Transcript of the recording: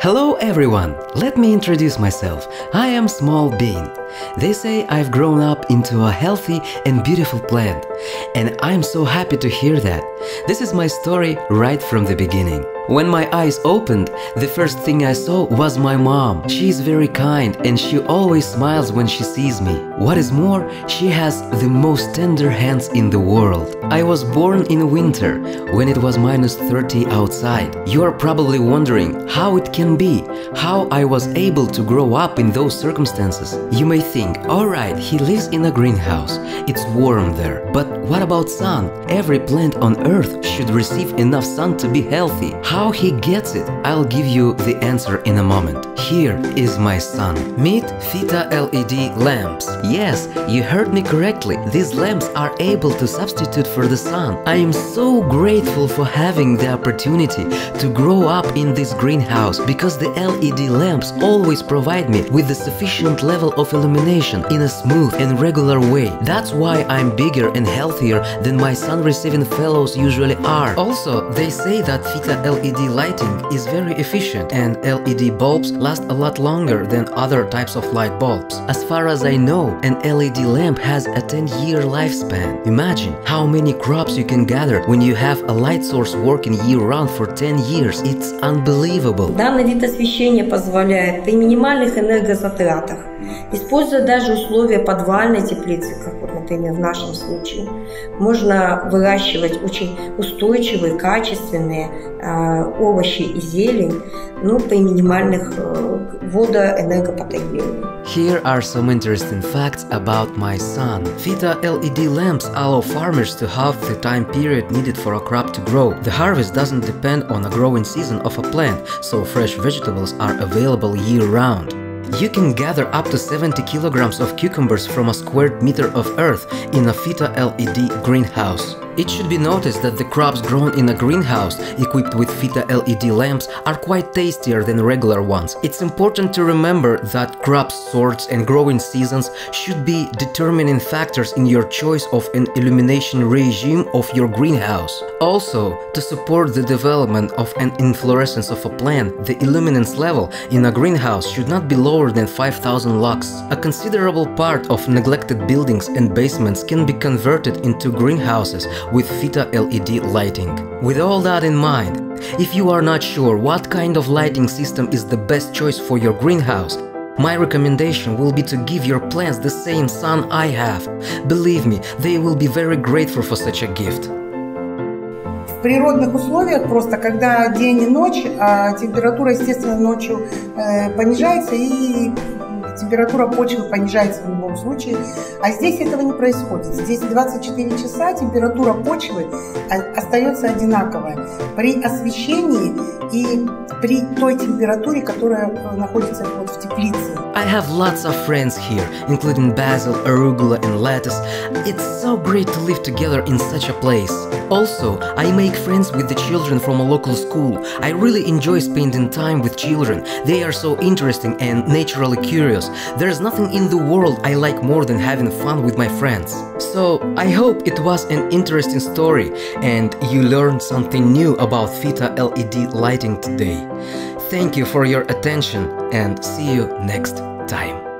Hello everyone! Let me introduce myself. I am Small Bean. They say I've grown up into a healthy and beautiful plant, and I'm so happy to hear that. This is my story right from the beginning. When my eyes opened, the first thing I saw was my mom. She is very kind and she always smiles when she sees me. What is more, she has the most tender hands in the world. I was born in winter, when it was -30 outside. You are probably wondering how it can be, how I was able to grow up in those circumstances. You may think, alright, he lives in a greenhouse, it's warm there. But what about sun? Every plant on earth should receive enough sun to be healthy. How he gets it? I'll give you the answer in a moment. Here is my son. Meet Phyto LED lamps. Yes, you heard me correctly. These lamps are able to substitute for the sun. I am so grateful for having the opportunity to grow up in this greenhouse because the LED lamps always provide me with the sufficient level of illumination in a smooth and regular way. That's why I'm bigger and healthier than my sun-receiving fellows usually are. Also, they say that Phyto LED lighting is very efficient and LED bulbs last a lot longer than other types of light bulbs. As far as I know, an LED lamp has a 10-year lifespan. Imagine how many crops you can gather when you have a light source working year-round for 10 years. It's unbelievable. Данный вид освещения позволяет при минимальных энергозатратах, используя даже условия подвальной теплицы, как вот, например, в нашем случае, можно выращивать очень устойчивые, качественные овощи и зелень, при минимальных водоэнергопотреблений. Here are some interesting facts about my son. Phyto LED lamps allow farmers to halve the time period needed for a crop to grow. The harvest doesn't depend on a growing season of a plant, so fresh vegetables are available year-round. You can gather up to 70 kilograms of cucumbers from a square meter of earth in a Phyto LED greenhouse. It should be noticed that the crops grown in a greenhouse equipped with Phyto LED lamps are quite tastier than regular ones. It's important to remember that crop sorts and growing seasons should be determining factors in your choice of an illumination regime of your greenhouse. Also, to support the development of an inflorescence of a plant, the illuminance level in a greenhouse should not be lower than 5000 lux. A considerable part of neglected buildings and basements can be converted into greenhouses with Phyto LED lighting. With all that in mind, if you are not sure what kind of lighting system is the best choice for your greenhouse, my recommendation will be to give your plants the same sun I have. Believe me, they will be very grateful for such a gift. В природных условиях просто, когда день и ночь, температура, естественно, ночью понижается и температура почвы понижается в любом случае, а здесь этого не происходит. Здесь 24 часа температура почвы остается одинаковая при освещении и при той температуре, которая находится вот в теплице. I have lots of friends here, including basil, arugula and lettuce. It's so great to live together in such a place. Also, I make friends with the children from a local school. I really enjoy spending time with children. They are so interesting and naturally curious. There's nothing in the world I like more than having fun with my friends. So, I hope it was an interesting story and you learned something new about Phyto LED lighting today. Thank you for your attention and see you next time.